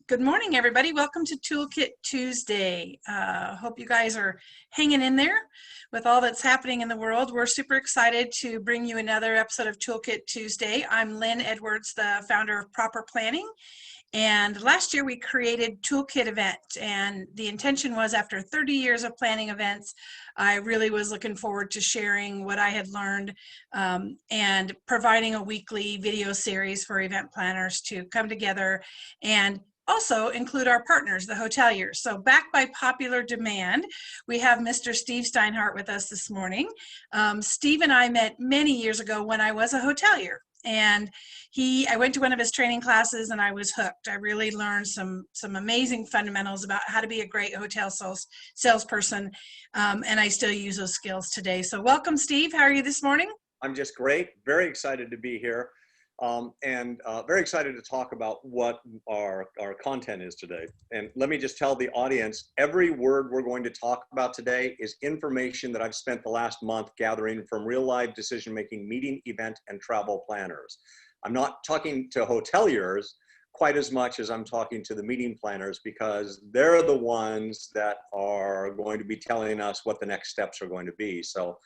Good morning, everybody. Welcome to Toolkit Tuesday. Hope you guys are hanging in there with all that's happening in the world. We're super excited to bring you another episode of Toolkit Tuesday. I'm Lynn Edwards, the founder of Proper Planning. And last year we created Toolkit event, and the intention was after 30 years of planning events, I really was looking forward to sharing what I had learned and providing a weekly video series for event planners to come together and also include our partners, the hoteliers. So back by popular demand, we have Mr. Steve Steinhardt with us this morning. Steve and I met many years ago when I was a hotelier. And I went to one of his training classes and I was hooked. I really learned some amazing fundamentals about how to be a great hotel salesperson. And I still use those skills today. So welcome, Steve. How are you this morning? I'm just great. Very excited to be here. And very excited to talk about what our content is today. And let me just tell the audience, every word we're going to talk about today is information that I've spent the last month gathering from real live decision-making meeting, event, and travel planners. I'm not talking to hoteliers quite as much as I'm talking to the meeting planners, because they're the ones that are going to be telling us what the next steps are going to be. So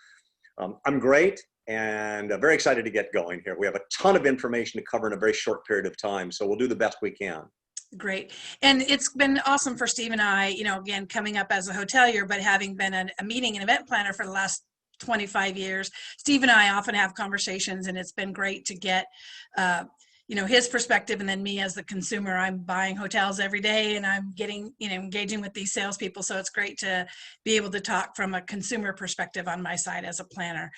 I'm great. And very excited to get going here. We have a ton of information to cover in a very short period of time, so we'll do the best we can. Great. And it's been awesome for Steve and I, again, coming up as a hotelier, but having been a meeting and event planner for the last 25 years, Steve and I often have conversations, and it's been great to get his perspective, and then me as the consumer. I'm buying hotels every day, and I'm getting, engaging with these salespeople. So it's great to be able to talk from a consumer perspective on my side as a planner.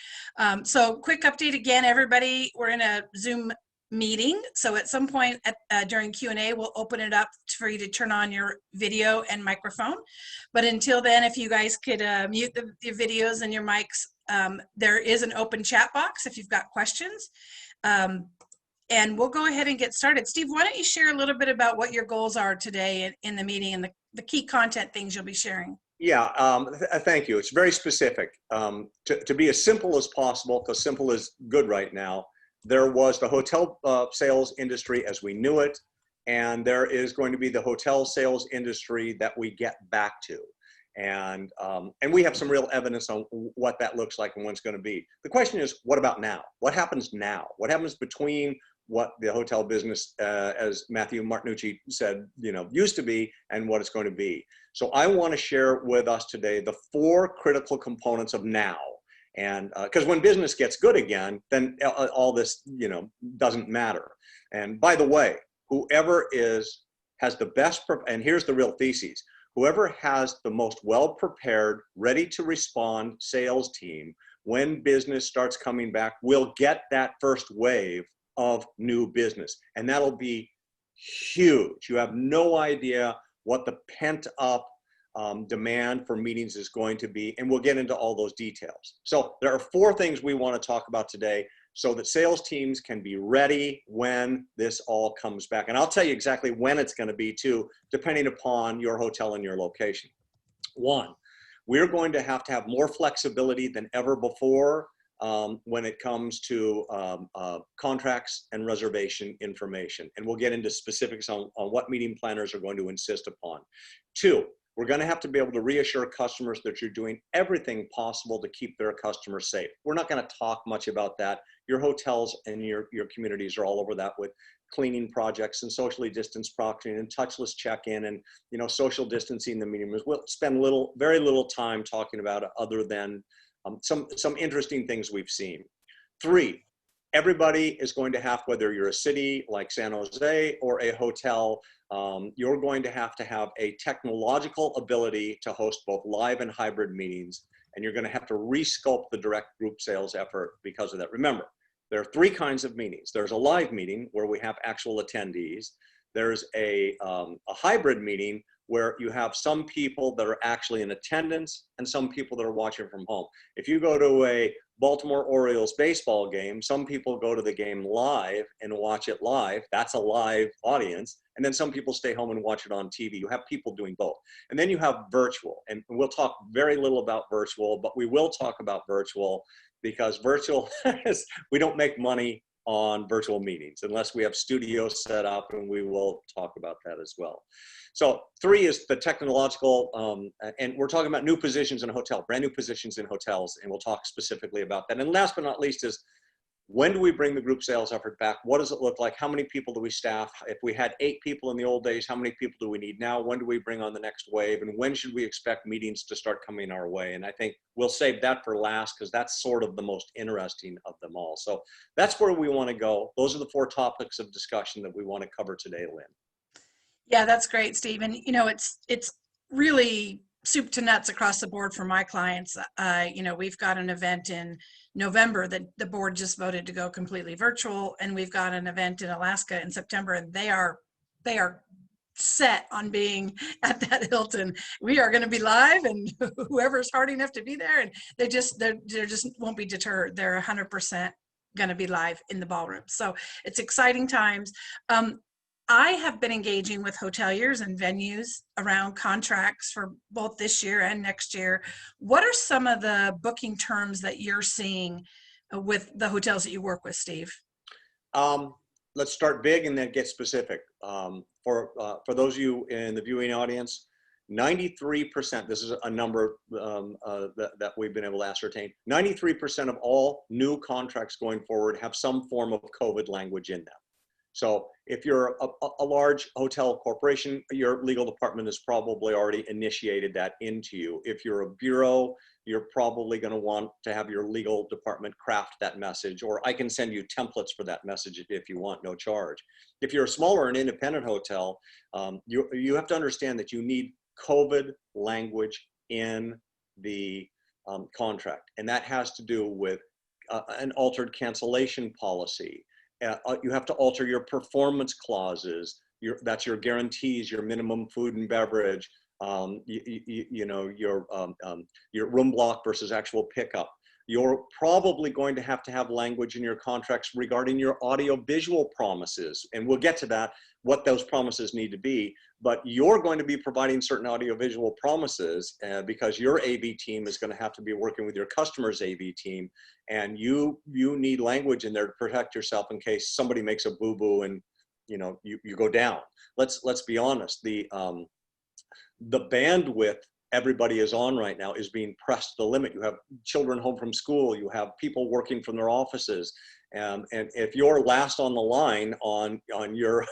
So quick update again, everybody. We're in a Zoom meeting. So at some point during Q&A, we'll open it up for you to turn on your video and microphone. But until then, if you guys could mute the videos and your mics, there is an open chat box if you've got questions. And we'll go ahead and get started. Steve, why don't you share a little bit about what your goals are today in the meeting and the key content things you'll be sharing? Yeah, thank you. It's very specific. To be as simple as possible, because simple is good right now, there was the hotel sales industry as we knew it, and there is going to be the hotel sales industry that we get back to. And we have some real evidence on what that looks like and what it's going to be. The question is, what about now? What happens now? What happens between what the hotel business, as Matthew Martinucci said, used to be, and what it's going to be? So I want to share with us today the 4 critical components of now. And because when business gets good again, then all this, doesn't matter. And by the way, whoever has the best, and here's the real thesis, whoever has the most well-prepared, ready-to-respond sales team when business starts coming back will get that first wave of new business. And that'll be huge. You have no idea what the pent-up demand for meetings is going to be, and we'll get into all those details. So there are 4 things we want to talk about today so that sales teams can be ready when this all comes back. And I'll tell you exactly when it's going to be too, depending upon your hotel and your location. 1, we're going to have more flexibility than ever before when it comes to contracts and reservation information. And we'll get into specifics on what meeting planners are going to insist upon. 2, we're going to have to be able to reassure customers that you're doing everything possible to keep their customers safe. We're not going to talk much about that. Your hotels and your communities are all over that with cleaning projects and socially distanced proctoring and touchless check-in and social distancing in the meeting rooms. We'll spend very little time talking about it other than some interesting things we've seen. 3, everybody is going to have, whether you're a city like San Jose or a hotel, you're going to have a technological ability to host both live and hybrid meetings, and you're going to have to resculpt the direct group sales effort because of that. Remember, there are 3 kinds of meetings. There's a live meeting where we have actual attendees. There's a hybrid meeting where you have some people that are actually in attendance and some people that are watching from home. If you go to a Baltimore Orioles baseball game, some people go to the game live and watch it live. That's a live audience. And then some people stay home and watch it on TV. You have people doing both. And then you have virtual. And we'll talk very little about virtual, but we will talk about virtual because virtual is, we don't make money on virtual meetings unless we have studios set up, and we will talk about that as well. So 3 is the technological, and we're talking about new positions in a hotel, brand new positions in hotels, and we'll talk specifically about that. And last but not least is, when do we bring the group sales effort back? What does it look like? How many people do we staff? If we had 8 people in the old days, how many people do we need now? When do we bring on the next wave? And when should we expect meetings to start coming our way? And I think we'll save that for last, because that's sort of the most interesting of them all. So that's where we want to go. Those are the 4 topics of discussion that we want to cover today, Lynn. Yeah, that's great, Steve. And you know, it's really soup to nuts across the board for my clients. You know, we've got an event in November that the board just voted to go completely virtual, and we've got an event in Alaska in September, and they are set on being at that Hilton. We are going to be live, and whoever's hard enough to be there, and they just won't be deterred. They're 100% going to be live in the ballroom. So it's exciting times. I have been engaging with hoteliers and venues around contracts for both this year and next year. What are some of the booking terms that you're seeing with the hotels that you work with, Steve? Let's start big and then get specific. For those of you in the viewing audience, 93%, this is a number that we've been able to ascertain, 93% of all new contracts going forward have some form of COVID language in them. So if you're a large hotel corporation, your legal department has probably already initiated that into you. If you're a bureau, you're probably going to want to have your legal department craft that message, or I can send you templates for that message if you want, no charge. If you're a smaller and independent hotel, you have to understand that you need COVID language in the contract, and that has to do with an altered cancellation policy. You have to alter your performance clauses. That's your guarantees, your minimum food and beverage, you know, your room block versus actual pickup. You're probably going to have language in your contracts regarding your audio-visual promises, and we'll get to that, what those promises need to be. But you're going to be providing certain audio-visual promises because your AV team is going to have to be working with your customer's AV team, and you need language in there to protect yourself in case somebody makes a boo-boo and you know you go down. Let's be honest. The bandwidth everybody is on right now is being pressed to the limit. You have children home from school, you have people working from their offices, and if you're last on the line on your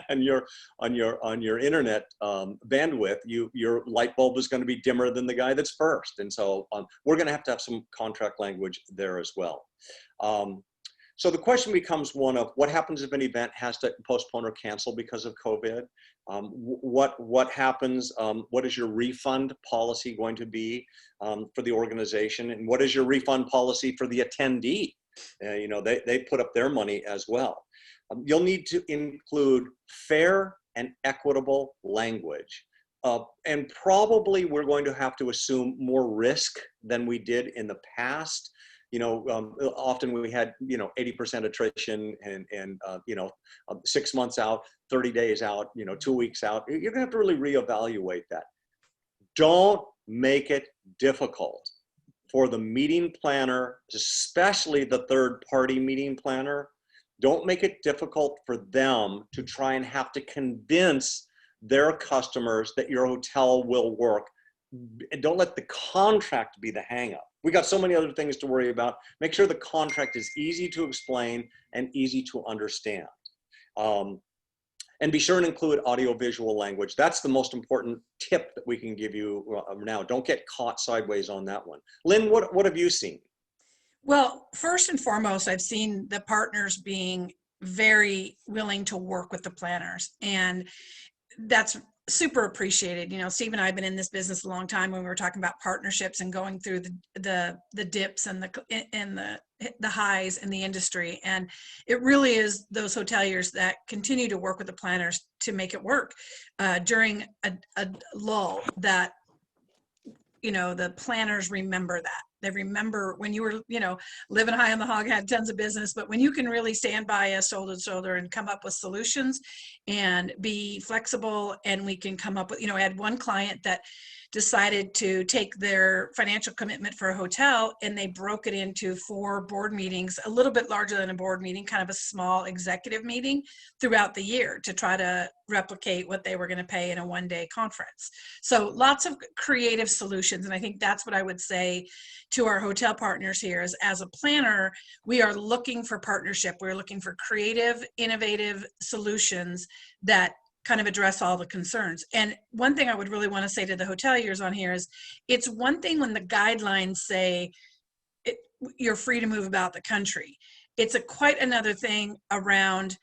on your internet bandwidth, your light bulb is going to be dimmer than the guy that's first. And so we're going to have some contract language there as well. So the question becomes one of what happens if an event has to postpone or cancel because of COVID? What happens? What is your refund policy going to be for the organization? And what is your refund policy for the attendee? You know, they put up their money as well. You'll need to include fair and equitable language. And probably we're going to have to assume more risk than we did in the past. You know, often we had, 80% attrition and 6 months out, 30 days out, 2 weeks out. You're gonna have to really reevaluate that. Don't make it difficult for the meeting planner, especially the third-party meeting planner. Don't make it difficult for them to try and have to convince their customers that your hotel will work. Don't let the contract be the hang-up. We got so many other things to worry about. Make sure the contract is easy to explain and easy to understand. And be sure and include audio-visual language. That's the most important tip that we can give you now. Don't get caught sideways on that one. Lynn, what have you seen? Well, first and foremost, I've seen the partners being very willing to work with the planners, and that's super appreciated. Steve and I have been in this business a long time when we were talking about partnerships and going through the dips and the highs in the industry. And it really is those hoteliers that continue to work with the planners to make it work during a lull that, the planners remember that. They remember when you were, living high on the hog, had tons of business, but when you can really stand by us shoulder to shoulder and come up with solutions and be flexible, and we can come up with, I had one client that decided to take their financial commitment for a hotel and they broke it into 4 board meetings, a little bit larger than a board meeting, kind of a small executive meeting throughout the year to try to replicate what they were going to pay in a one-day conference. So lots of creative solutions. And I think that's what I would say to our hotel partners here is, as a planner, we are looking for partnership. We're looking for creative, innovative solutions that kind of address all the concerns. And one thing I would really want to say to the hoteliers on here is, it's one thing when the guidelines say you're free to move about the country. It's quite another thing around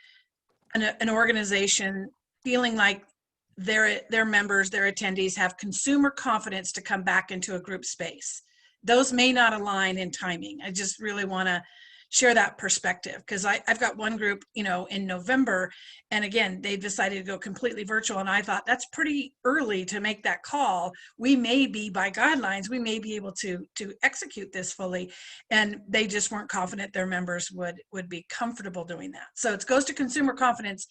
an organization feeling like their members, their attendees have consumer confidence to come back into a group space. Those may not align in timing. I just really want to share that perspective, because I've got one group, in November, and again, they've decided to go completely virtual, and I thought that's pretty early to make that call. We may be, by guidelines, we may be able to execute this fully, and they just weren't confident their members would be comfortable doing that. So it goes to consumer confidence,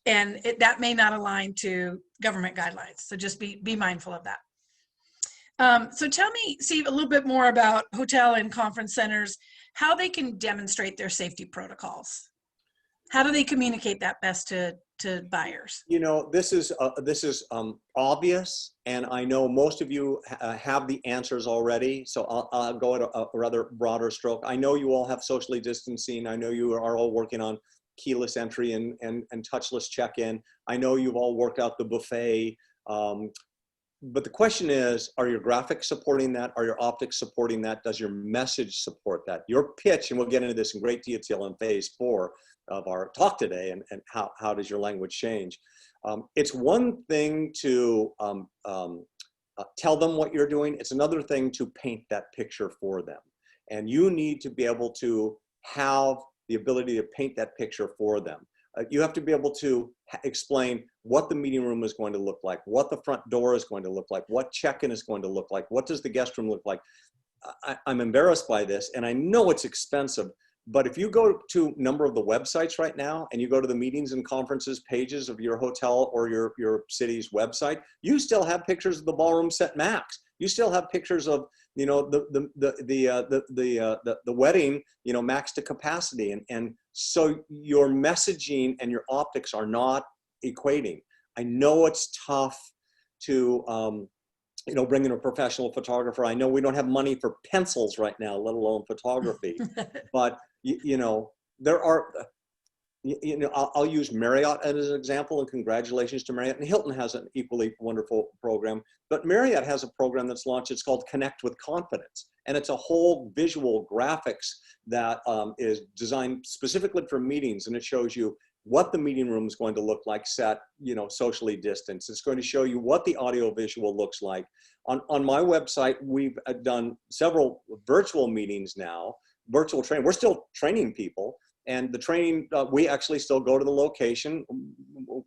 and that may not align to government guidelines. So just be mindful of that. So tell me, Steve, a little bit more about hotel and conference centers, how they can demonstrate their safety protocols. How do they communicate that best to buyers? This is obvious, and I know most of you have the answers already, so I'll go at a rather broader stroke. I know you all have socially distancing. I know you are all working on keyless entry and touchless check-in. I know you've all worked out the buffet. But the question is, are your graphics supporting that? Are your optics supporting that? Does your message support that? Your pitch, and we'll get into this in great detail in phase 4 of our talk today, and how does your language change? It's one thing to tell them what you're doing. It's another thing to paint that picture for them. And you need to be able to have the ability to paint that picture for them. You have to be able to explain what the meeting room is going to look like, what the front door is going to look like, what check-in is going to look like, what does the guest room look like. I'm embarrassed by this, and I know it's expensive, but if you go to a number of the websites right now, and you go to the meetings and conferences pages of your hotel or your city's website, you still have pictures of the ballroom set max. You still have pictures of the wedding, max to capacity, and so your messaging and your optics are not equating. I know it's tough to bring in a professional photographer. I know we don't have money for pencils right now, let alone photography, but there are. I'll use Marriott as an example, and congratulations to Marriott. And Hilton has an equally wonderful program, but Marriott has a program that's launched. It's called Connect with Confidence. And it's a whole visual graphics that is designed specifically for meetings. And it shows you what the meeting room is going to look like set, socially distanced. It's going to show you what the audio visual looks like. On my website, we've done several virtual meetings now, virtual training. We're still training people. And the training, we actually still go to the location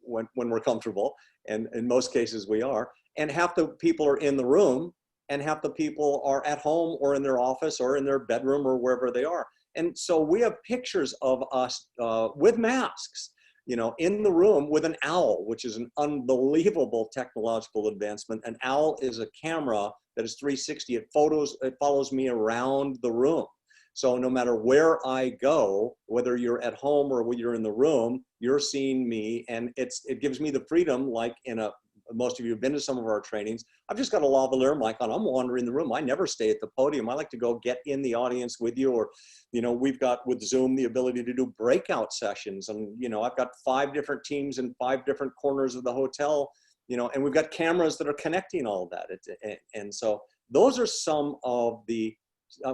when we're comfortable, and in most cases we are. And half the people are in the room, and half the people are at home or in their office or in their bedroom or wherever they are. And so we have pictures of us with masks, in the room with an owl, which is an unbelievable technological advancement. An owl is a camera that is 360. It follows me around the room. So no matter where I go, whether you're at home or whether you're in the room, you're seeing me, and it gives me the freedom, like most of you have been to some of our trainings. I've just got a lavalier mic on. I'm wandering the room. I never stay at the podium. I like to go get in the audience with you, or, we've got with Zoom the ability to do breakout sessions. And, I've got 5 different teams in 5 different corners of the hotel, and we've got cameras that are connecting all of that. And so those are some of the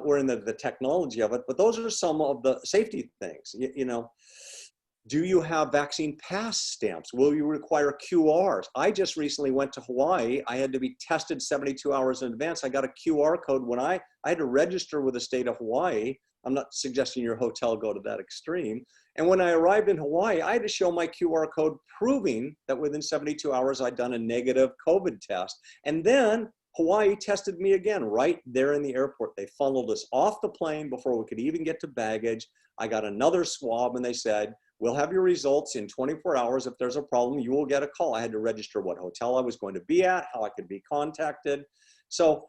we're in the technology of it, but those are some of the safety things. Do you have vaccine pass stamps? Will you require QRs? I just recently went to Hawaii. I had to be tested 72 hours in advance. I got a QR code when I had to register with the state of Hawaii. I'm not suggesting your hotel go to that extreme. And when I arrived in Hawaii, I had to show my QR code proving that within 72 hours I'd done a negative COVID test. And then Hawaii tested me again right there in the airport. They funneled us off the plane before we could even get to baggage. I got another swab, and they said, We'll have your results in 24 hours. If there's a problem, you will get a call. I had to register what hotel I was going to be at, how I could be contacted. So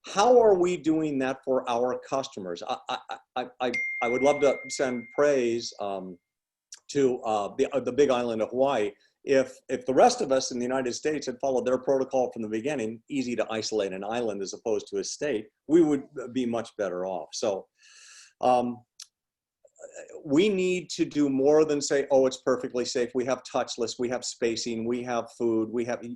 how are we doing that for our customers? I would love to send praise to the big island of Hawaii. If the rest of us in the United States had followed their protocol from the beginning, easy to isolate an island as opposed to a state, we would be much better off. So we need to do more than say, oh, it's perfectly safe. We have touchless, we have spacing, we have food,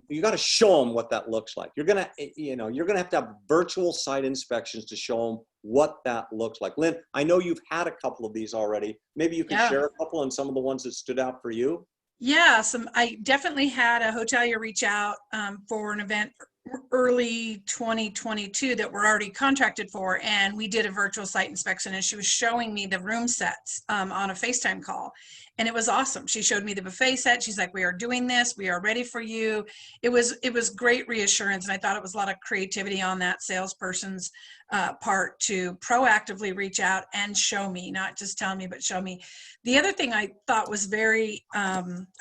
you got to show them what that looks like. You're going to have to have virtual site inspections to show them what that looks like. Lynn, I know you've had a couple of these already. Maybe you can share a couple on some of the ones that stood out for you. Yeah, I definitely had a hotelier reach out for an event early 2022 that we're already contracted for, and we did a virtual site inspection, and she was showing me the room sets on a FaceTime call, and it was awesome. She showed me the buffet set. She's like, we are doing this, we are ready for you. It was great reassurance, and I thought it was a lot of creativity on that salesperson's part to proactively reach out and show me, not just tell me, but show me. The other thing I thought was very,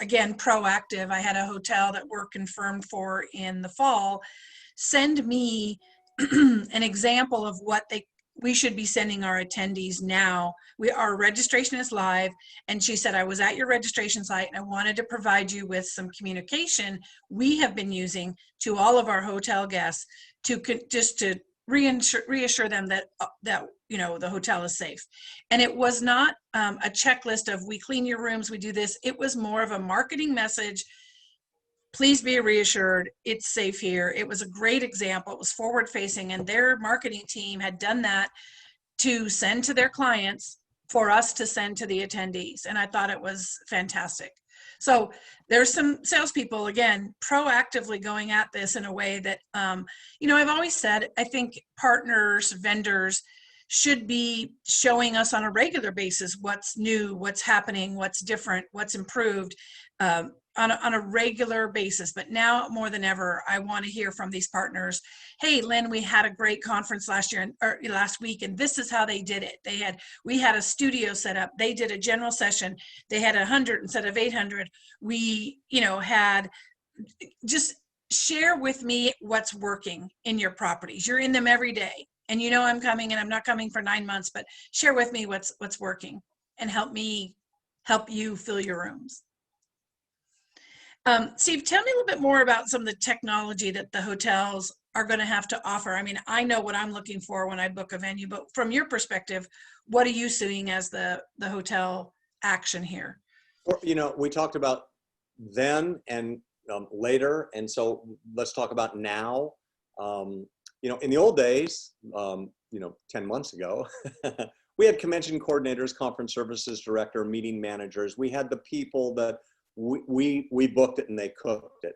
again, proactive, I had a hotel that we're confirmed for in the fall send me an example of what we should be sending our attendees now. Our registration is live, and she said, I was at your registration site and I wanted to provide you with some communication we have been using to all of our hotel guests just to reassure them that the hotel is safe. And it was not a checklist of we clean your rooms, we do this. It was more of a marketing message. Please be reassured, it's safe here. It was a great example. It was forward facing, and their marketing team had done that to send to their clients for us to send to the attendees. And I thought it was fantastic. So there's some salespeople, again, proactively going at this in a way that, I've always said, I think partners, vendors should be showing us on a regular basis what's new, what's happening, what's different, what's improved on a regular basis. But now more than ever, I want to hear from these partners. Hey, Lynn, we had a great conference last week, and this is how they did it. We had a studio set up. They did a general session. They had 100 instead of 800. We, had just share with me what's working in your properties. You're in them every day, and I'm coming, and I'm not coming for 9 months, but share with me what's working and help you fill your rooms. Steve, tell me a little bit more about some of the technology that the hotels are going to have to offer. I mean, I know what I'm looking for when I book a venue, but from your perspective, what are you seeing as the hotel action here? We talked about then and later, and so let's talk about now. In the old days, 10 months ago, we had convention coordinators, conference services director, meeting managers. We had the people that we booked it and they cooked it.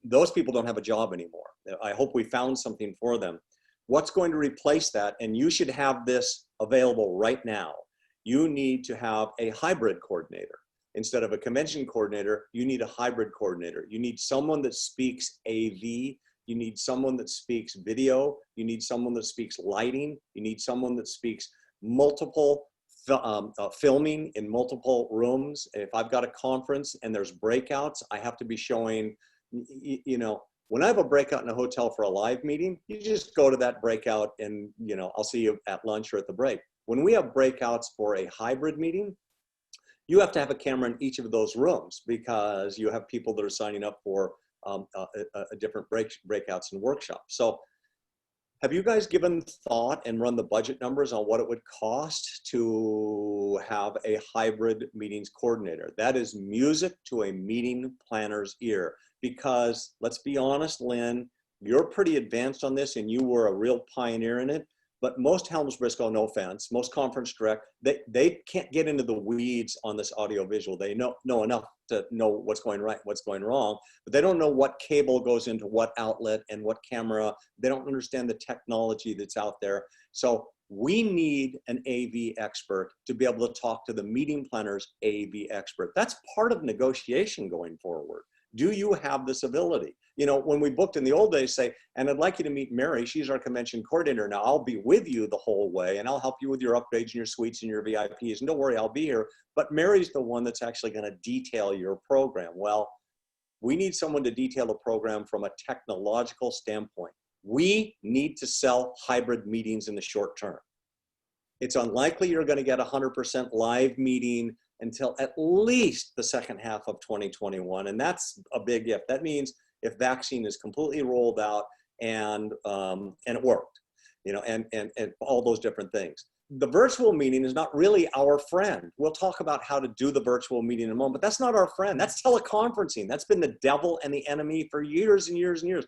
Those people don't have a job anymore. I hope we found something for them. What's going to replace that? And you should have this available right now. You need to have a hybrid coordinator. Instead of a convention coordinator, you need a hybrid coordinator. You need someone that speaks AV. You need someone that speaks video. You need someone that speaks lighting. You need someone that speaks multiple filming in multiple rooms. If I've got a conference and there's breakouts, I have to be showing, when I have a breakout in a hotel for a live meeting, you just go to that breakout and, I'll see you at lunch or at the break. When we have breakouts for a hybrid meeting, you have to have a camera in each of those rooms because you have people that are signing up for a different breakouts and workshops. So have you guys given thought and run the budget numbers on what it would cost to have a hybrid meetings coordinator? That is music to a meeting planner's ear, because let's be honest, Lynn, you're pretty advanced on this and you were a real pioneer in it. But most Helms Briscoe, no offense, most conference direct, they can't get into the weeds on this audio visual. They know enough to know what's going right, what's going wrong, but they don't know what cable goes into what outlet and what camera. They don't understand the technology that's out there. So we need an AV expert to be able to talk to the meeting planner's AV expert. That's part of negotiation going forward. Do you have this ability? You know, when we booked in the old days, say, and I'd like you to meet Mary. She's our convention coordinator. Now I'll be with you the whole way and I'll help you with your upgrades and your suites and your VIPs. And don't worry, I'll be here. But Mary's the one that's actually going to detail your program. Well, we need someone to detail a program from a technological standpoint. We need to sell hybrid meetings in the short term. It's unlikely you're going to get 100% live meeting until at least the second half of 2021. And that's a big if. That means if vaccine is completely rolled out and it worked, you know, and all those different things. The virtual meeting is not really our friend. We'll talk about how to do the virtual meeting in a moment, but that's not our friend. That's teleconferencing. That's been the devil and the enemy for years and years and years.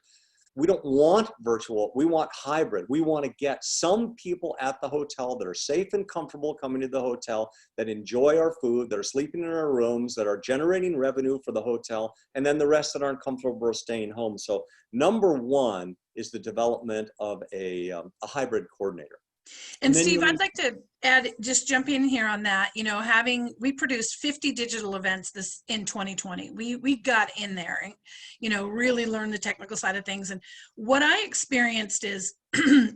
We don't want virtual, we want hybrid. We want to get some people at the hotel that are safe and comfortable coming to the hotel, that enjoy our food, that are sleeping in our rooms, that are generating revenue for the hotel, and then the rest that aren't comfortable staying home. So number one is the development of a hybrid coordinator. And Steve, I'd like to add, just jump in here on that. You know, we produced 50 digital events in 2020. We got in there and, you know, really learned the technical side of things. And what I experienced is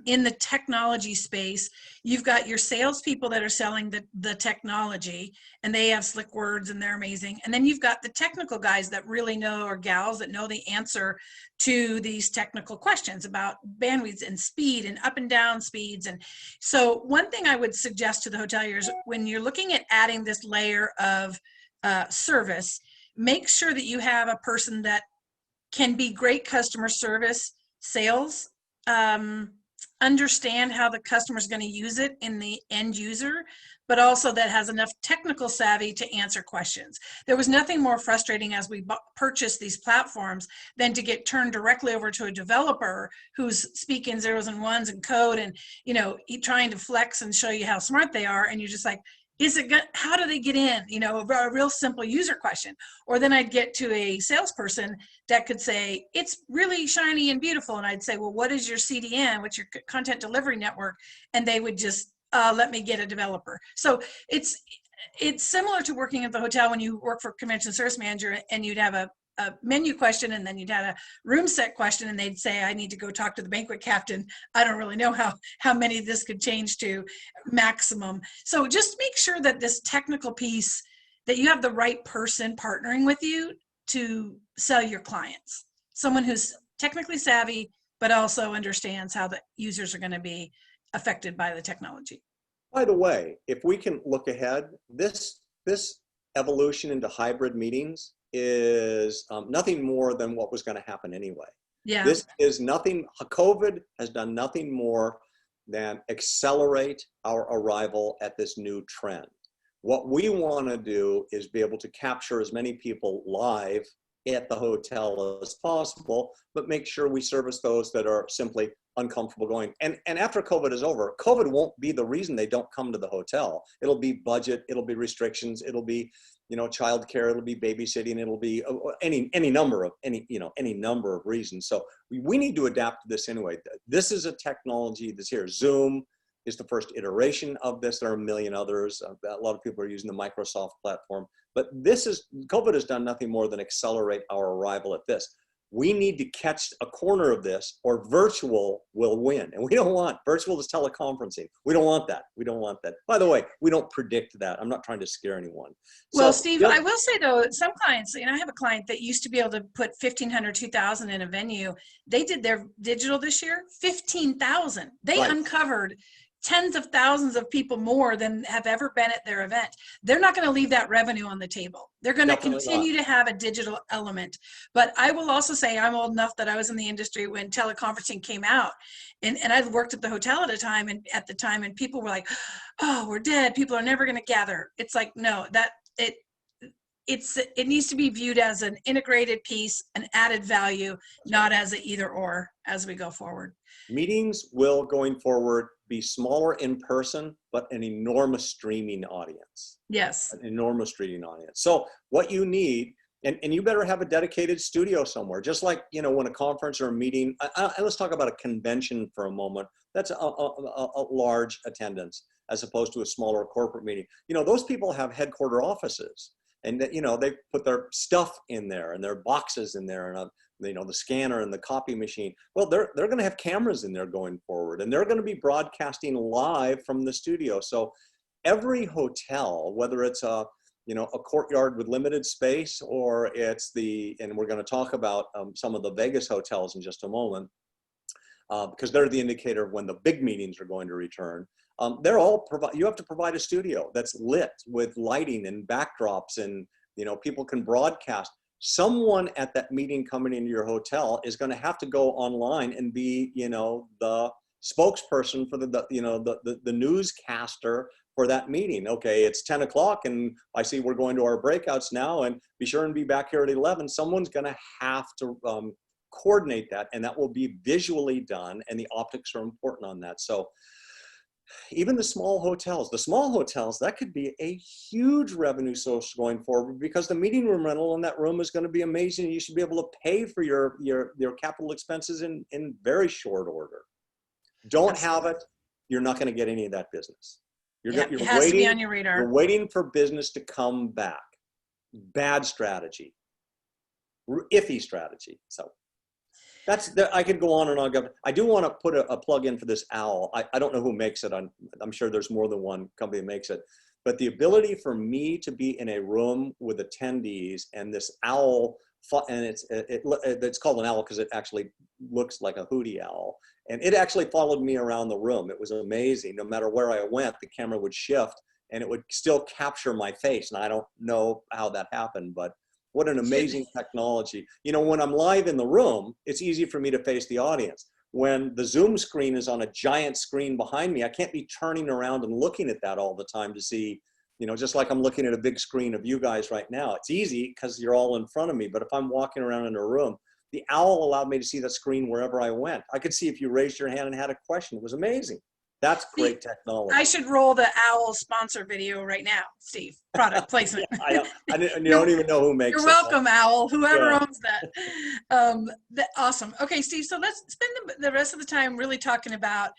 in the technology space, you've got your salespeople that are selling the technology, and they have slick words and they're amazing. And then you've got the technical guys that really know, or gals that know the answer to these technical questions about bandwidth and speed and up and down speeds. And so one thing I would suggest to the hoteliers, when you're looking at adding this layer of service, make sure that you have a person that can be great customer service, sales, understand how the customer is going to use it in the end user, but also that has enough technical savvy to answer questions. There was nothing more frustrating as we purchased these platforms than to get turned directly over to a developer who's speaking zeros and ones and code and, you know, trying to flex and show you how smart they are. And you're just like, how do they get in? You know, a real simple user question. Or then I'd get to a salesperson that could say, it's really shiny and beautiful. And I'd say, well, what is your CDN? What's your content delivery network? And they would just let me get a developer. So it's similar to working at the hotel when you work for convention service manager and you'd have a menu question, and then you'd have a room set question, and they'd say, I need to go talk to the banquet captain. I don't really know how many this could change to maximum. So just make sure that this technical piece, that you have the right person partnering with you to sell your clients. Someone who's technically savvy, but also understands how the users are going to be affected by the technology. By the way, if we can look ahead, this evolution into hybrid meetings is nothing more than what was going to happen anyway. Yeah. This is nothing, COVID has done nothing more than accelerate our arrival at this new trend. What we want to do is be able to capture as many people live at the hotel as possible, but make sure we service those that are simply uncomfortable going. And after COVID is over, COVID won't be the reason they don't come to the hotel. It'll be budget, it'll be restrictions, it'll be, you know, childcare, it'll be babysitting, it'll be any number of reasons. So we need to adapt to this anyway. This is a technology that's here. Zoom is the first iteration of this. There are a million others. A lot of people are using the Microsoft platform, but COVID has done nothing more than accelerate our arrival at this. We need to catch a corner of this, or virtual will win. And we don't want virtual is teleconferencing. We don't want that. We don't want that. By the way, we don't predict that. I'm not trying to scare anyone. Well, Steve, I will say though, some clients, you know, I have a client that used to be able to put 1,500, 2,000 in a venue. They did their digital this year, 15,000. They uncovered tens of thousands of people more than have ever been at their event. They're not going to leave that revenue on the table. They're going to continue to have a digital element. But I will also say I'm old enough that I was in the industry when teleconferencing came out. And I worked at the hotel at the time, and people were like, oh, we're dead. People are never going to gather. It's like, no, it needs to be viewed as an integrated piece, an added value, not as an either or as we go forward. Meetings will, going forward, be smaller in person, but an enormous streaming audience. Yes. An enormous streaming audience. So what you need, and you better have a dedicated studio somewhere, just like, you know, when a conference or a meeting, let's talk about a convention for a moment. That's a large attendance as opposed to a smaller corporate meeting. You know, those people have headquarter offices. And that, they put their stuff in there and their boxes in there and the scanner and the copy machine. Well, they're going to have cameras in there going forward, and they're going to be broadcasting live from the studio. So every hotel, whether it's a courtyard with limited space, or it's and we're going to talk about some of the Vegas hotels in just a moment, because they're the indicator of when the big meetings are going to return. You have to provide a studio that's lit with lighting and backdrops, and people can broadcast. Someone at that meeting coming into your hotel is going to have to go online and be the spokesperson for the newscaster for that meeting. Okay, it's 10 o'clock and I see we're going to our breakouts now, and be sure and be back here at 11. Someone's going to have to coordinate that, and that will be visually done, and the optics are important on that. So even the small hotels, that could be a huge revenue source going forward, because the meeting room rental in that room is going to be amazing. You should be able to pay for your capital expenses in very short order. Don't have it, you're not going to get any of that business. You're has to be on your radar. You're waiting for business to come back. Bad strategy, iffy strategy. So I could go on and on. I do want to put a plug in for this owl. I don't know who makes it. I'm sure there's more than one company that makes it. But the ability for me to be in a room with attendees and this owl, and it's called an owl because it actually looks like a hootie owl. And it actually followed me around the room. It was amazing. No matter where I went, the camera would shift and it would still capture my face. And I don't know how that happened, but what an amazing technology. When I'm live in the room, it's easy for me to face the audience. When the Zoom screen is on a giant screen behind me, I can't be turning around and looking at that all the time to see, just like I'm looking at a big screen of you guys right now. It's easy because you're all in front of me, but if I'm walking around in a room, the owl allowed me to see the screen wherever I went. I could see if you raised your hand and had a question. It was amazing. That's great technology. I should roll the owl sponsor video right now, Steve. Product placement. I don't even know who makes it. You're welcome, Owl, whoever owns that. Awesome. Okay, Steve, so let's spend the rest of the time really talking about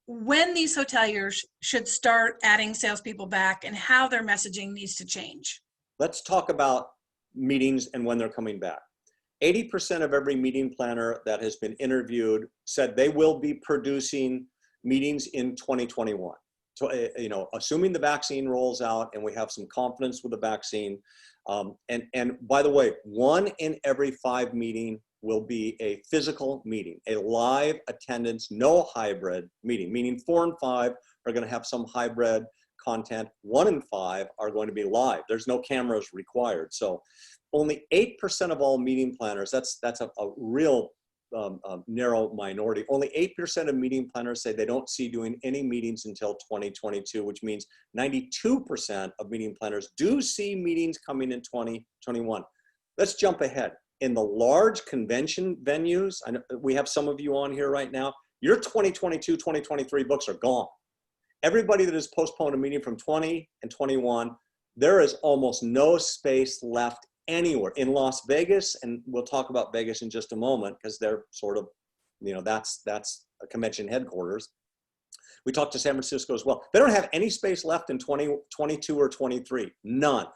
when these hoteliers should start adding salespeople back and how their messaging needs to change. Let's talk about meetings and when they're coming back. 80% of every meeting planner that has been interviewed said they will be producing meetings in 2021. So, assuming the vaccine rolls out and we have some confidence with the vaccine, and by the way, 1 in every 5 meeting will be a physical meeting, a live attendance, no hybrid meeting, meaning 4 and 5 are going to have some hybrid content. 1 in 5 are going to be live. There's no cameras required. So only 8% of all meeting planners, that's a real narrow minority. Only 8% of meeting planners say they don't see doing any meetings until 2022, which means 92% of meeting planners do see meetings coming in 2021. Let's jump ahead. In the large convention venues, I know we have some of you on here right now, your 2022, 2023 books are gone. Everybody that has postponed a meeting from 20 and 21, there is almost no space left anywhere in Las Vegas, and we'll talk about Vegas in just a moment because they're sort of, that's a convention headquarters. We talked to San Francisco as well. They don't have any space left in 2022 or 23, none.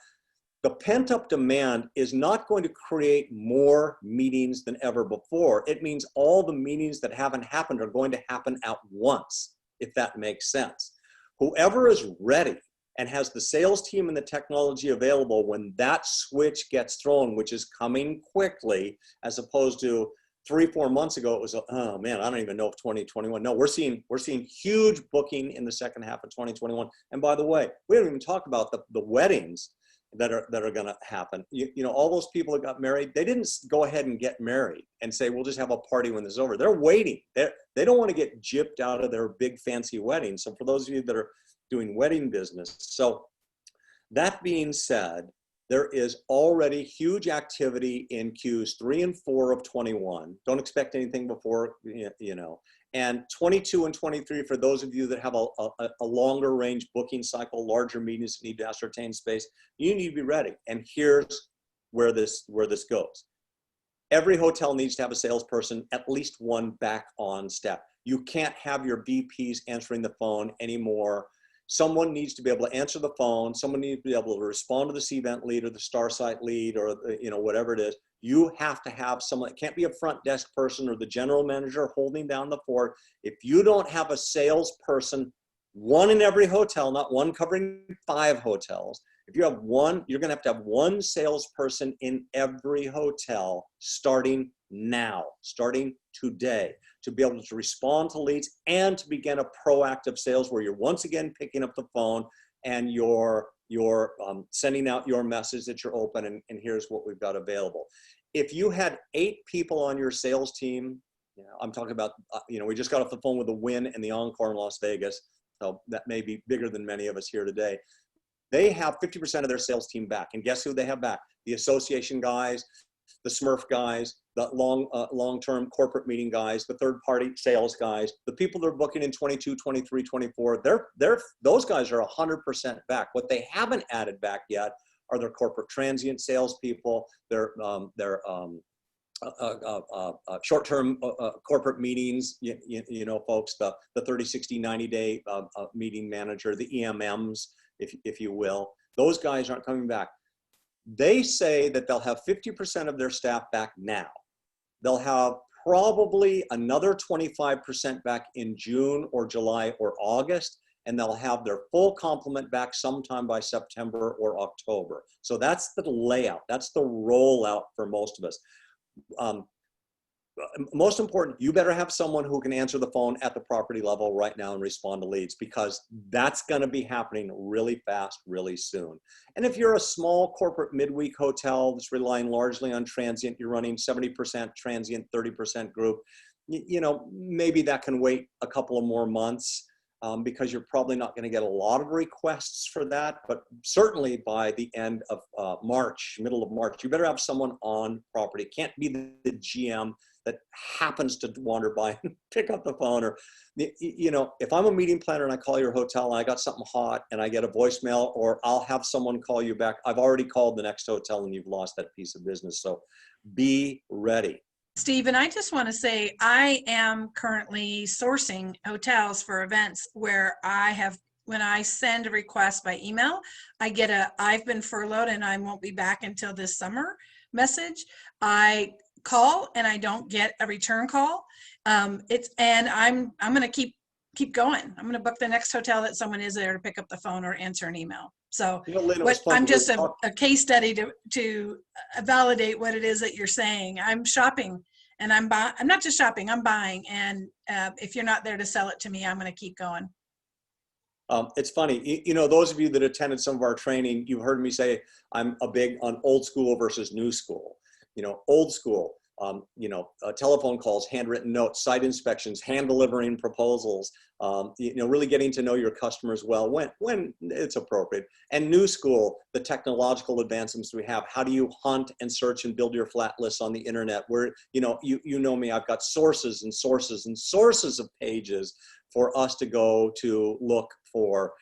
The pent-up demand is not going to create more meetings than ever before. It means all the meetings that haven't happened are going to happen at once, if that makes sense. Whoever is ready and has the sales team and the technology available when that switch gets thrown, which is coming quickly, as opposed to 3-4 months ago, it was, oh man, I don't even know if 2021. No, we're seeing huge booking in the second half of 2021. And by the way, we haven't even talked about the weddings that are going to happen. All those people that got married, they didn't go ahead and get married and say, we'll just have a party when this is over. They're waiting. They don't want to get gypped out of their big fancy wedding. So for those of you that are doing wedding business. So that being said, there is already huge activity in Qs 3 and 4 of 21. Don't expect anything before, and 22 and 23, for those of you that have a longer range booking cycle, larger meetings that need to ascertain space, you need to be ready. And here's where this goes. Every hotel needs to have a salesperson, at least one back on staff. You can't have your VPs answering the phone anymore someone needs to be able to answer the phone. Someone needs to be able to respond to this event lead or the star site lead or whatever it is. You have to have someone. It can't be a front desk person or the general manager holding down the fort. If you don't have a salesperson, one in every hotel, not one covering 5 hotels. If you have one, you're going to have one salesperson in every hotel starting now, starting today, to be able to respond to leads and to begin a proactive sales where you're once again picking up the phone and you're sending out your message that you're open and here's what we've got available. If you had 8 people on your sales team, I'm talking about, we just got off the phone with the Wynn and the Encore in Las Vegas, so that may be bigger than many of us here today. They have 50% of their sales team back, and guess who they have back? The association guys, the Smurf guys, the long-term corporate meeting guys, the third-party sales guys, the people they're booking in 22, 23, 24. Those guys are 100% back. What they haven't added back yet are their corporate transient salespeople, their short-term corporate meetings, folks, the 30, 60, 90-day meeting manager, the EMMs, if you will. Those guys aren't coming back. They say that they'll have 50% of their staff back now. They'll have probably another 25% back in June or July or August, and they'll have their full complement back sometime by September or October. So that's the layout. That's the rollout for most of us. Most important, you better have someone who can answer the phone at the property level right now and respond to leads, because that's going to be happening really fast, really soon. And if you're a small corporate midweek hotel that's relying largely on transient, you're running 70% transient, 30% group, maybe that can wait a couple of more months because you're probably not going to get a lot of requests for that. But certainly by the end of March, middle of March, you better have someone on property. It can't be the GM that happens to wander by and pick up the phone. Or, if I'm a meeting planner and I call your hotel and I got something hot and I get a voicemail, or I'll have someone call you back, I've already called the next hotel and you've lost that piece of business. So be ready. Steve, and I just want to say, I am currently sourcing hotels for events where when I send a request by email, I get I've been furloughed and I won't be back until this summer message. I call and I don't get a return call. And I'm going to keep going. I'm going to book the next hotel that someone is there to pick up the phone or answer an email. So Lynn, I'm just a case study to validate what it is that you're saying. I'm shopping and I'm not just shopping, I'm buying. And if you're not there to sell it to me, I'm going to keep going. It's funny, those of you that attended some of our training, you've heard me say I'm a big on old school versus new school. Old school, telephone calls, handwritten notes, site inspections, hand delivering proposals, really getting to know your customers well when it's appropriate. And new school, the technological advancements we have. How do you hunt and search and build your flat lists on the internet? Where, you know me, I've got sources and sources and sources of pages for us to go to look for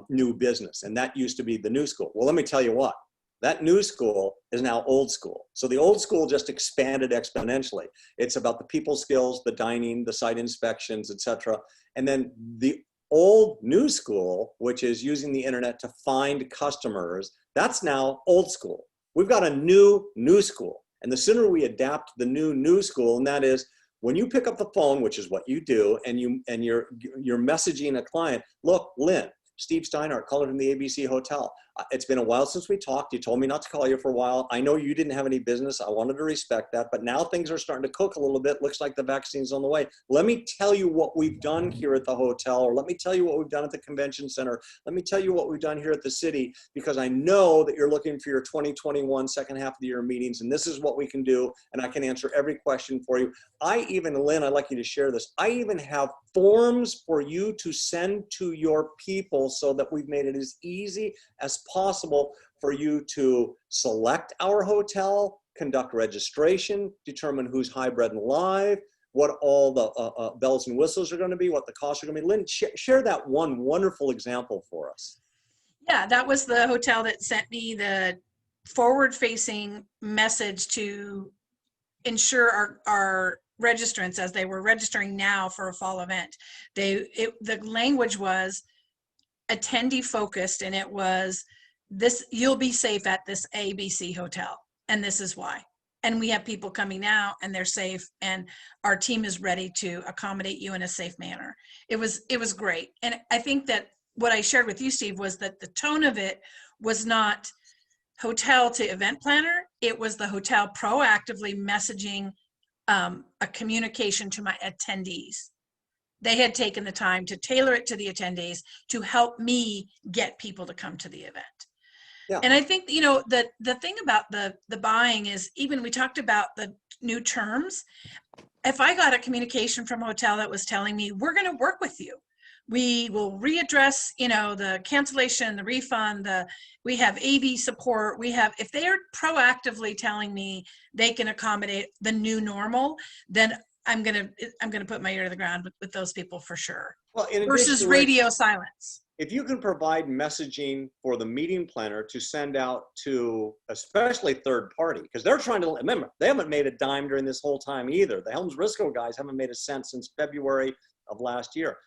new business. And that used to be the new school. Well, let me tell you what. That new school is now old school. So the old school just expanded exponentially. It's about the people skills, the dining, the site inspections, etc. And then the old new school, which is using the internet to find customers, that's now old school. We've got a new school. And the sooner we adapt the new school, and that is when you pick up the phone, which is what you do, and you're messaging a client, look, Lynn, Steve Steinhardt, calling from the ABC Hotel. It's been a while since we talked. You told me not to call you for a while. I know you didn't have any business. I wanted to respect that, but now things are starting to cook a little bit. Looks like the vaccine's on the way. Let me tell you what we've done here at the hotel, or let me tell you what we've done at the convention center. Let me tell you what we've done here at the city, because I know that you're looking for your 2021 second half of the year meetings, and this is what we can do, and I can answer every question for you. Lynn, I'd like you to share this. I even have forms for you to send to your people so that we've made it as easy as possible for you to select our hotel, conduct registration, determine who's hybrid and live, what all the bells and whistles are going to be, what the costs are going to be. Lynn, share that one wonderful example for us. Yeah, that was the hotel that sent me the forward-facing message to ensure our registrants, as they were registering now for a fall event. The language was, attendee focused, and it was this: you'll be safe at this ABC hotel, and this is why. And we have people coming now, and they're safe, and our team is ready to accommodate you in a safe manner. It was great. And I think that what I shared with you, Steve, was that the tone of it was not hotel to event planner. It was the hotel proactively messaging a communication to my attendees. They had taken the time to tailor it to the attendees to help me get people to come to the event. Yeah. And I think, you know, the thing about the buying is, even we talked about the new terms. If I got a communication from a hotel that was telling me, we're going to work with you, we will readdress, you know, the cancellation, the refund, we have AV support, if they are proactively telling me they can accommodate the new normal, then I'm gonna put my ear to the ground with those people for sure. Well, in addition Versus to radio silence. if you can provide messaging for the meeting planner to send out to especially third party, because they're trying to, remember, they haven't made a dime during this whole time either. The Helms Risco guys haven't made a cent since February of last year.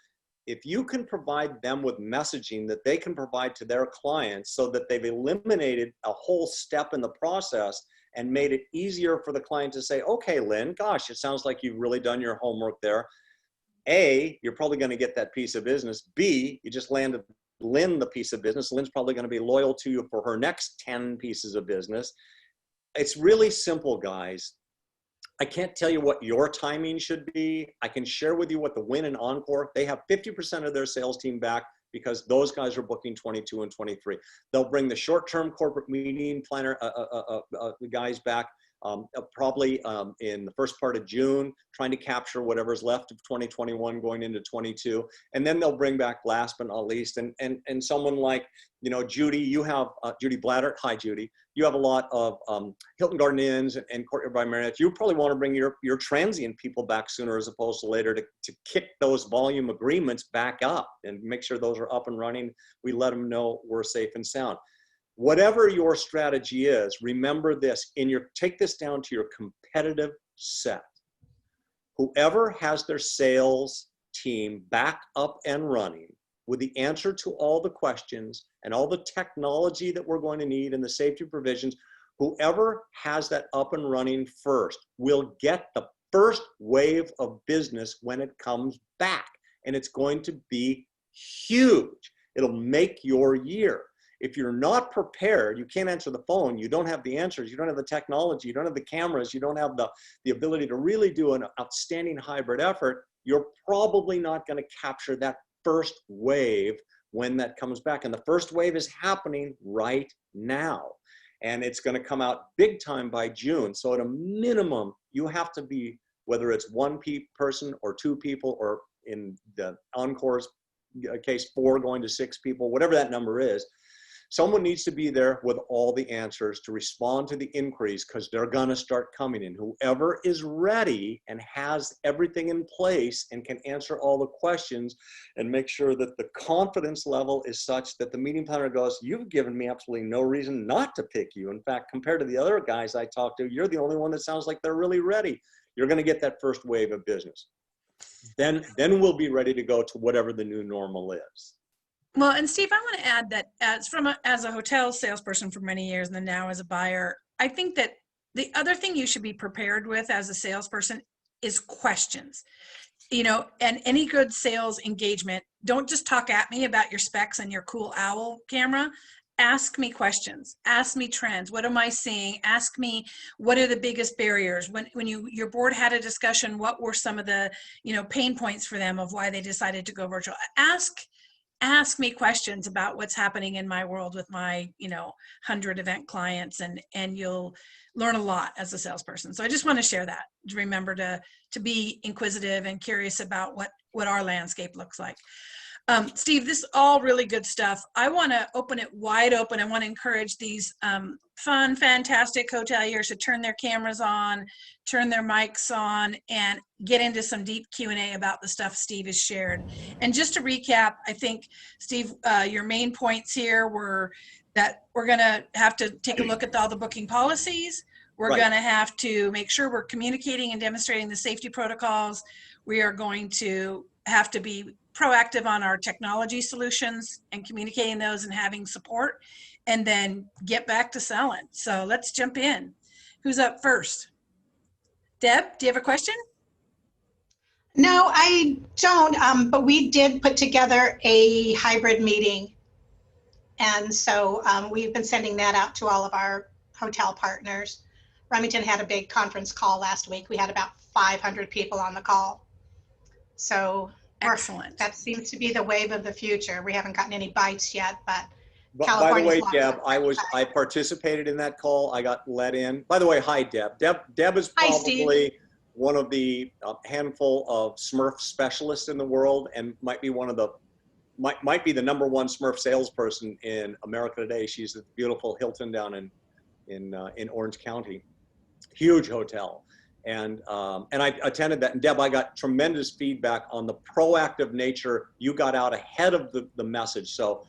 If you can provide them with messaging that they can provide to their clients so that they've eliminated a whole step in the process and made it easier for the client to say, okay, Lynn, gosh, it sounds like you've really done your homework there. A, you're probably going to get that piece of business. B, you just landed Lynn the piece of business. Lynn's probably going to be loyal to you for her next 10 pieces of business. It's really simple, guys. I can't tell you what your timing should be. I can share with you what the Win and Encore, they have 50% of their sales team back because those guys are booking 22 and 23. They'll bring the short-term corporate meeting planner the guys back probably in the first part of June, trying to capture whatever's left of 2021 going into 22. And then they'll bring back, last but not least, and someone like, you know, Judy, you have Judy Blatter. Hi, Judy. You have a lot of Hilton Garden Inns and Courtyard by Marriott. You probably want to bring your transient people back sooner as opposed to later to kick those volume agreements back up and make sure those are up and running. We let them know we're safe and sound. Whatever your strategy is, remember this, take this down to your competitive set. Whoever has their sales team back up and running with the answer to all the questions and all the technology that we're going to need and the safety provisions, whoever has that up and running first will get the first wave of business when it comes back. And it's going to be huge. It'll make your year. If you're not prepared, you can't answer the phone, you don't have the answers, you don't have the technology, you don't have the cameras, you don't have the ability to really do an outstanding hybrid effort, you're probably not going to capture that first wave when that comes back. And the first wave is happening right now. And it's going to come out big time by June. So at a minimum, you have to be, whether it's one person or two people, or in the Encore's case, 4 going to 6 people, whatever that number is, someone needs to be there with all the answers to respond to the inquiries, because they're going to start coming in. Whoever is ready and has everything in place and can answer all the questions and make sure that the confidence level is such that the meeting planner goes, you've given me absolutely no reason not to pick you. In fact, compared to the other guys I talked to, you're the only one that sounds like they're really ready. You're going to get that first wave of business. Then we'll be ready to go to whatever the new normal is. Well, and Steve, I want to add that as a hotel salesperson for many years, and then now as a buyer, I think that the other thing you should be prepared with as a salesperson is questions. You know, and any good sales engagement, don't just talk at me about your specs and your cool owl camera. Ask me questions. Ask me trends. What am I seeing? Ask me, what are the biggest barriers? When your board had a discussion, what were some of the, you know, pain points for them of why they decided to go virtual? Ask me questions about what's happening in my world with my, you know, 100 event clients, and you'll learn a lot as a salesperson. So I just want to share that, to remember to be inquisitive and curious about what our landscape looks like. Steve, this is all really good stuff. I want to open it wide open. I want to encourage these fun, fantastic hoteliers to turn their cameras on, turn their mics on, and get into some deep Q&A about the stuff Steve has shared. And just to recap, I think, Steve, your main points here were that we're going to have to take a look at all the booking policies. We're Right. going to have to make sure we're communicating and demonstrating the safety protocols. We are going to have to be proactive on our technology solutions and communicating those and having support, and then get back to selling. So let's jump in. Who's up first? Deb, do you have a question? No, I don't, but we did put together a hybrid meeting. And so we've been sending that out to all of our hotel partners. Remington had a big conference call last week. We had about 500 people on the call. So Excellent. that seems to be the wave of the future. We haven't gotten any bites yet, but By the way, California's Deb, locked down. I participated in that call. I got let in. By the way, hi, Deb. Deb is Hi, Steve. probably one of the handful of Smurf specialists in the world, and might be one of the might be the #1 Smurf salesperson in America today. She's at the beautiful Hilton down in Orange County, huge hotel. And I attended that. And Deb, I got tremendous feedback on the proactive nature. You got out ahead of the message. So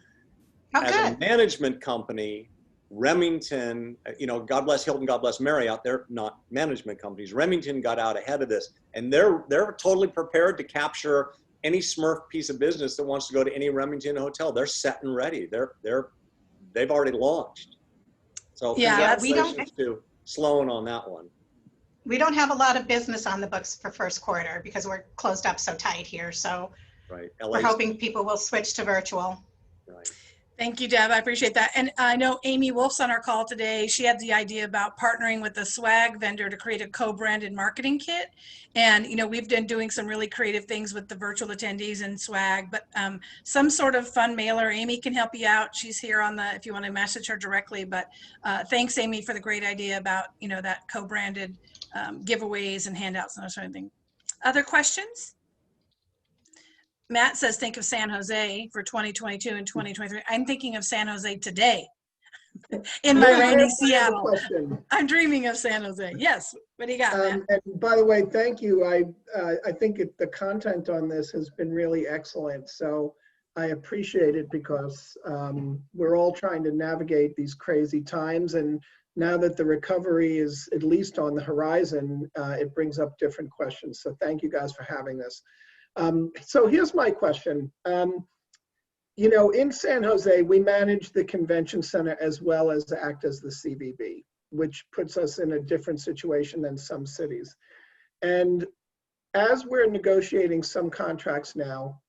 as a management company, Remington, you know, God bless Hilton, God bless Marriott, they're not management companies. Remington got out ahead of this, and they're totally prepared to capture any Smurf piece of business that wants to go to any Remington hotel. They're set and ready. They've already launched. So Yeah, congratulations to Sloan on that one. We don't have a lot of business on the books for first quarter because we're closed up so tight here. So Right. we're hoping people will switch to virtual. Right. Thank you, Deb. I appreciate that. And I know Amy Wolf's on our call today. She had the idea about partnering with a swag vendor to create a co-branded marketing kit. And, you know, we've been doing some really creative things with the virtual attendees and swag, but some sort of fun mailer. Amy can help you out. She's here on the, if you want to message her directly. But thanks, Amy, for the great idea about, you know, that co-branded giveaways and handouts and that sort of thing. Other questions? Matt says, think of San Jose for 2022 and 2023. I'm thinking of San Jose today in my rainy Seattle. I'm dreaming of San Jose. Yes. What do you got, Matt? And by the way, thank you. I think the content on this has been really excellent. So I appreciate it because we're all trying to navigate these crazy times. And now that the recovery is at least on the horizon, it brings up different questions. So thank you guys for having this. So here's my question. You know, in San Jose, we manage the convention center as well as act as the CVB, which puts us in a different situation than some cities. And as we're negotiating some contracts now,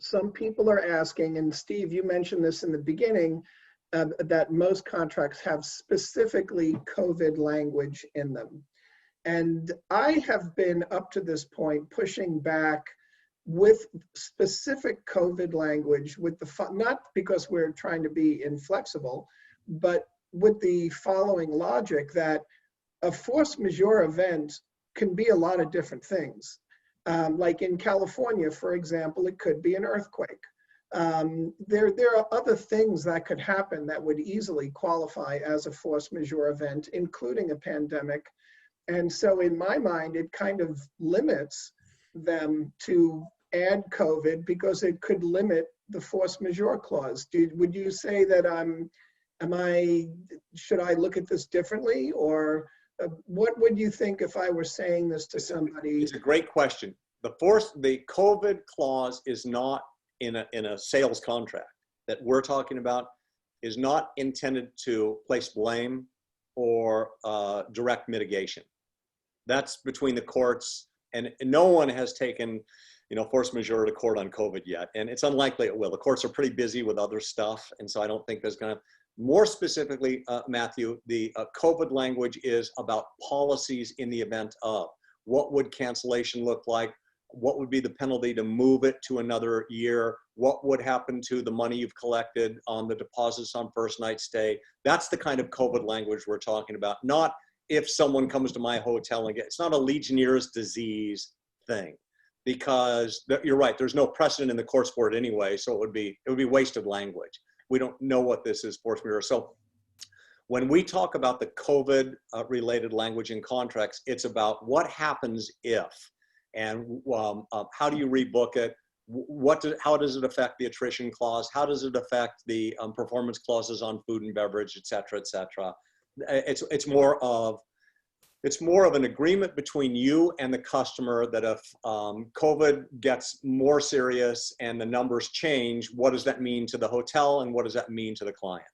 some people are asking, and Steve, you mentioned this in the beginning, that most contracts have specifically COVID language in them. And I have been up to this point pushing back with specific COVID language, with the not because we're trying to be inflexible, but with the following logic that a force majeure event can be a lot of different things. Like in California, for example, it could be an earthquake. There are other things that could happen that would easily qualify as a force majeure event, including a pandemic. And so in my mind, it kind of limits them to add COVID because it could limit the force majeure clause. Would you say that should I look at this differently, or what would you think if I were saying this to somebody? It's a great question. The COVID clause is not in a sales contract that we're talking about, is not intended to place blame or direct mitigation. That's between the courts, and no one has taken, you know, force majeure to court on COVID yet, and it's unlikely it will. The courts are pretty busy with other stuff, and so I don't think there's going to. More specifically, Matthew, the COVID language is about policies in the event of. What would cancellation look like? What would be the penalty to move it to another year? What would happen to the money you've collected on the deposits on first night stay? That's the kind of COVID language we're talking about, not if someone comes to my hotel and it's not a Legionnaire's disease thing, because you're right, there's no precedent in the courts for it anyway, so it would be wasted language. We don't know what this is, force majeure. So when we talk about the COVID related language in contracts, it's about what happens if, and how do you rebook it? How does it affect the attrition clause? How does it affect the performance clauses on food and beverage, et cetera, et cetera? It's more of, It's more of an agreement between you and the customer that if COVID gets more serious and the numbers change, what does that mean to the hotel and what does that mean to the client?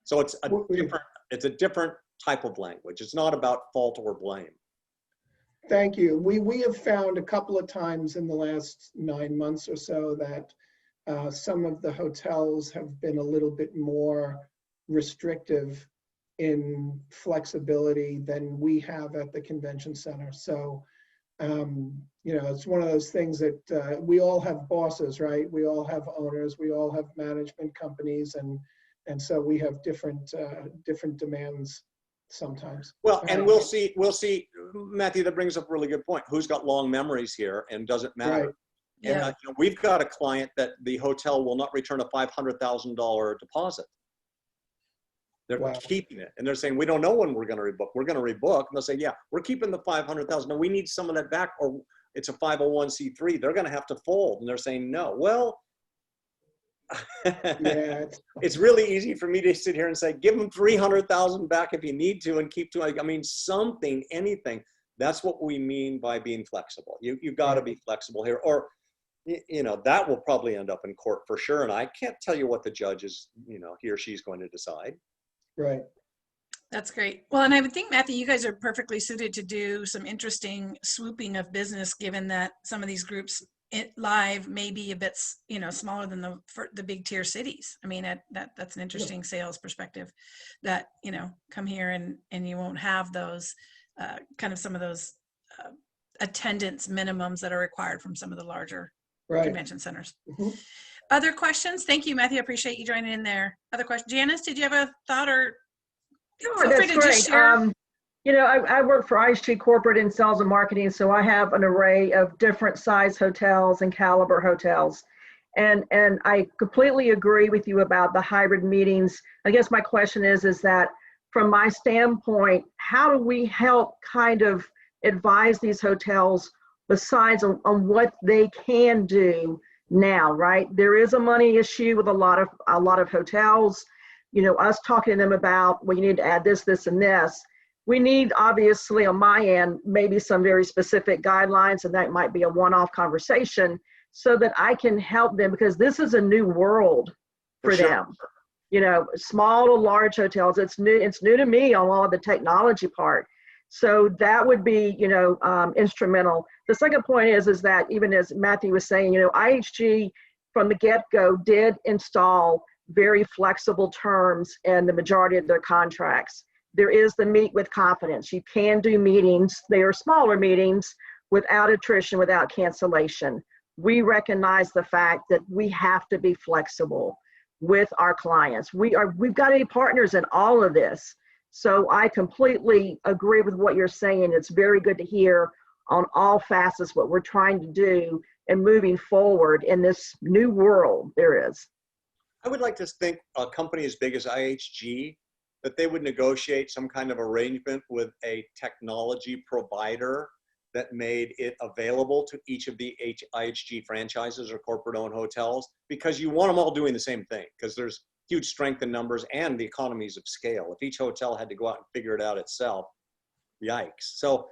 So it's a different type of language. It's not about fault or blame. Thank you. We have found a couple of times in the last 9 months or so that some of the hotels have been a little bit more restrictive in flexibility than we have at the convention center. So, it's one of those things that we all have bosses, right? We all have owners, we all have management companies, and so we have different demands sometimes. Well, and we'll see, Matthew, that brings up a really good point. Who's got long memories here and doesn't matter. Right. Yeah. And we've got a client that the hotel will not return a $500,000 deposit. They're keeping it. And they're saying, we don't know when we're going to rebook. We're going to rebook. And they'll say, yeah, we're keeping the $500,000. No, we need some of that back, or it's a 501c3. They're going to have to fold. And they're saying, no. Well, Yeah, it's really easy for me to sit here and say, give them 300,000 back if you need to and keep to, I mean, something, anything. That's what we mean by being flexible. You've got to be flexible here, or, that will probably end up in court for sure. And I can't tell you what the judge is, he or she's going to decide. right. That's great. Well, and I would think, Matthew, you guys are perfectly suited to do some interesting swooping of business, given that some of these groups live may be a bit, smaller than the big tier cities. I mean, that's an interesting sales perspective that, come here and you won't have those some of those attendance minimums that are required from some of the larger convention centers. Mm-hmm. Other questions? Thank you, Matthew. I appreciate you joining in there. Other questions? Janice, did you have a thought or? Sure, that's great. I work for IHG Corporate in sales and marketing, so I have an array of different size hotels and caliber hotels. And I completely agree with you about the hybrid meetings. I guess my question is that from my standpoint, how do we help kind of advise these hotels besides on what they can do now, right? There is a money issue with a lot of hotels. Us talking to them about, well, you need to add this, this, and this. We need, obviously, on my end, maybe some very specific guidelines, and that might be a one-off conversation so that I can help them, because this is a new world for them. Small to large hotels, it's new to me on all of the technology part. So that would be, instrumental. The second point is that, even as Matthew was saying, IHG from the get-go did install very flexible terms in the majority of their contracts. There is the meet with confidence. You can do meetings. They are smaller meetings without attrition, without cancellation. We recognize the fact that we have to be flexible with our clients. We've got to be partners in all of this. So I completely agree with what you're saying. It's very good to hear on all facets what we're trying to do and moving forward in this new world there is. I would like to think a company as big as IHG, that they would negotiate some kind of arrangement with a technology provider that made it available to each of the IHG franchises or corporate-owned hotels, because you want them all doing the same thing, because there's huge strength in numbers and the economies of scale. If each hotel had to go out and figure it out itself, yikes. So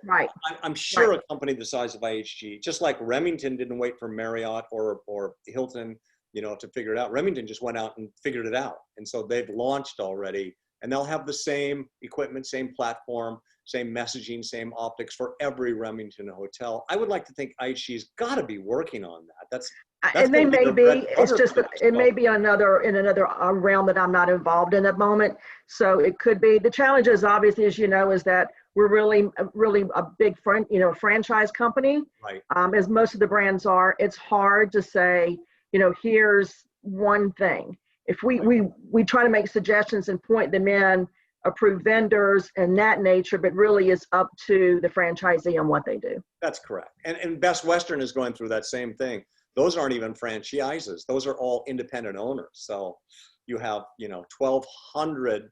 I'm sure a company the size of IHG, just like Remington didn't wait for Marriott or Hilton, to figure it out. Remington just went out and figured it out. And so they've launched already, and they'll have the same equipment, same platform, same messaging, same optics for every Remington hotel. I would like to think IHG's got to be working on that. That's and they may be. It's just that it may be in another realm that I'm not involved in at the moment. So it could be. The challenge is, obviously, as you know, is that we're really a big franchise company. Right. As most of the brands are. It's hard to say, here's one thing. If we try to make suggestions and point them in, approve vendors and that nature, but really it's up to the franchisee on what they do. That's correct. And Best Western is going through that same thing. Those aren't even franchises. Those are all independent owners. So you have, 1,200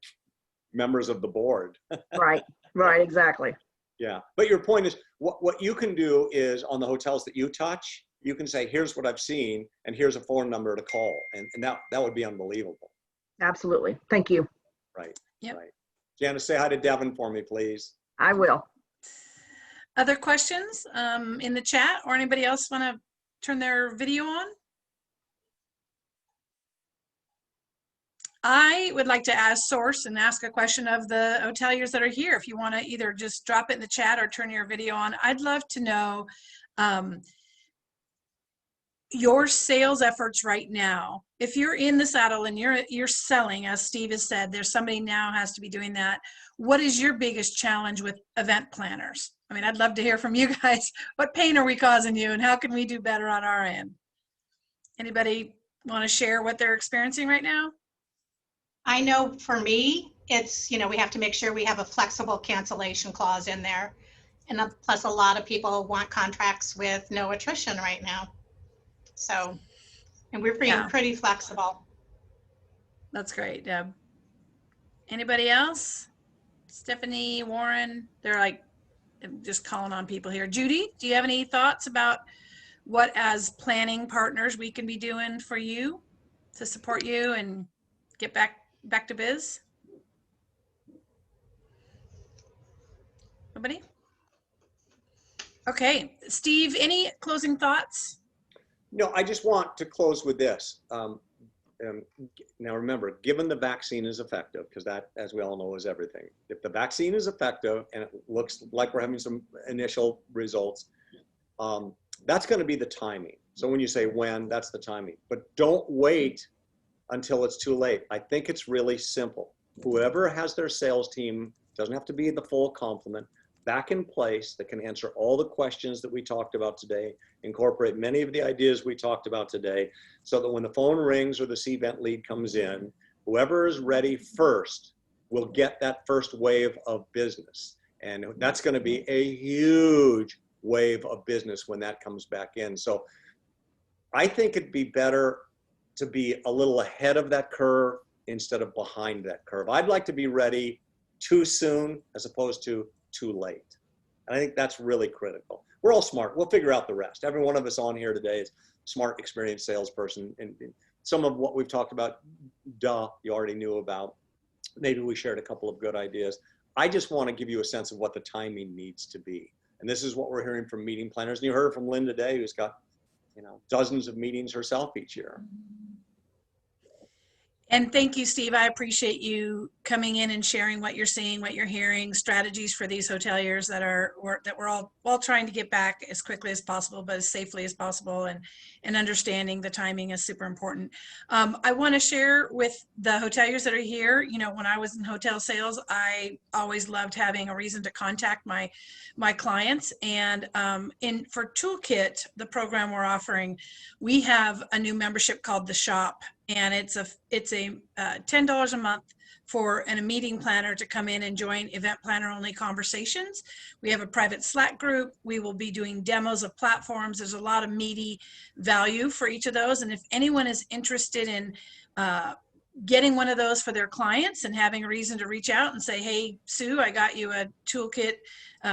members of the board. Right, exactly. Yeah. But your point is, what you can do is, on the hotels that you touch, you can say, here's what I've seen, and here's a phone number to call. And that would be unbelievable. Absolutely. Thank you. Right. Yep. Right. Janice, say hi to Devin for me, please. I will. Other questions in the chat, or anybody else want to turn their video on? I would like to source and ask a question of the hoteliers that are here. If you want to either just drop it in the chat or turn your video on, I'd love to know your sales efforts right now. If you're in the saddle and you're selling, as Steve has said, there's somebody now has to be doing that. What is your biggest challenge with event planners? I mean, I'd love to hear from you guys. What pain are we causing you, and how can we do better on our end? Anybody want to share what they're experiencing right now? I know for me, it's, we have to make sure we have a flexible cancellation clause in there. And plus a lot of people want contracts with no attrition right now. So, and we're being pretty flexible. That's great, Deb. Anybody else? Stephanie, Warren, they're like just calling on people here. Judy, do you have any thoughts about what as planning partners we can be doing for you to support you and get back to biz? Nobody? Okay, Steve, any closing thoughts? No, I just want to close with this. Now remember, given the vaccine is effective, because that, as we all know, is everything. If the vaccine is effective and it looks like we're having some initial results, that's going to be the timing. So when you say when, that's the timing. But don't wait until it's too late. I think it's really simple. Whoever has their sales team, doesn't have to be the full complement, back in place that can answer all the questions that we talked about today, incorporate many of the ideas we talked about today, so that when the phone rings or the C-Vent lead comes in, whoever is ready first will get that first wave of business. And that's going to be a huge wave of business when that comes back in. So I think it'd be better to be a little ahead of that curve instead of behind that curve. I'd like to be ready too soon as opposed to too late. And I think that's really critical. We're all smart. We'll figure out the rest. Every one of us on here today is smart, experienced salesperson. And some of what we've talked about, you already knew about. Maybe we shared a couple of good ideas. I just want to give you a sense of what the timing needs to be. And this is what we're hearing from meeting planners. And you heard from Lynn today, who's got, dozens of meetings herself each year. And thank you, Steve. I appreciate you coming in and sharing what you're seeing, what you're hearing, strategies for these hoteliers that we're all trying to get back as quickly as possible, but as safely as possible, and understanding the timing is super important. I want to share with the hoteliers that are here, when I was in hotel sales, I always loved having a reason to contact my clients. And for Toolkit, the program we're offering, we have a new membership called The Shop. And it's a $10 a month for a meeting planner to come in and join event planner only conversations. We have a private Slack group. We will be doing demos of platforms. There's a lot of meaty value for each of those. And if anyone is interested in getting one of those for their clients and having a reason to reach out and say, hey, Sue, I got you a Toolkit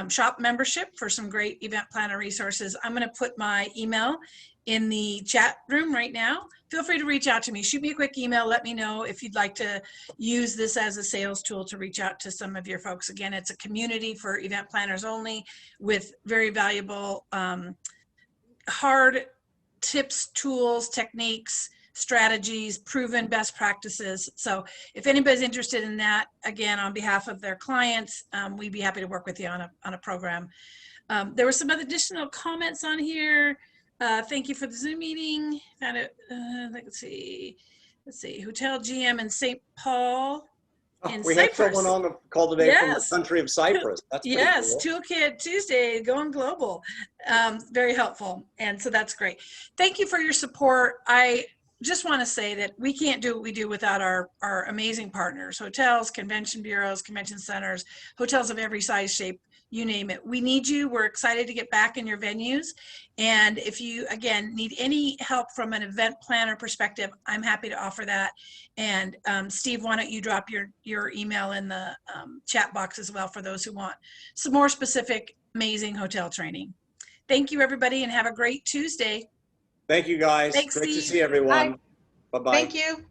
shop membership for some great event planner resources. I'm going to put my email in the chat room right now. Feel free to reach out to me. Shoot me a quick email. Let me know if you'd like to use this as a sales tool to reach out to some of your folks. Again, it's a community for event planners only with very valuable hard tips, tools, techniques, strategies, proven best practices. So if anybody's interested in that, again, on behalf of their clients, we'd be happy to work with you on a program. There were some other additional comments on here. Thank you for the Zoom meeting. Found it. Let's see. Hotel GM in St. Paul. We had someone on the call today from the country of Cyprus. That's pretty cool. Toolkit Tuesday, going global. Very helpful. And so that's great. Thank you for your support. I just want to say that we can't do what we do without our amazing partners, hotels, convention bureaus, convention centers, hotels of every size, shape, you name it. We need you. We're excited to get back in your venues. And if you, again, need any help from an event planner perspective, I'm happy to offer that. And Steve, why don't you drop your email in the chat box as well for those who want some more specific, amazing hotel training. Thank you, everybody, and have a great Tuesday. Thank you, guys. Thanks, Great Steve. to see everyone. Bye-bye. Thank you.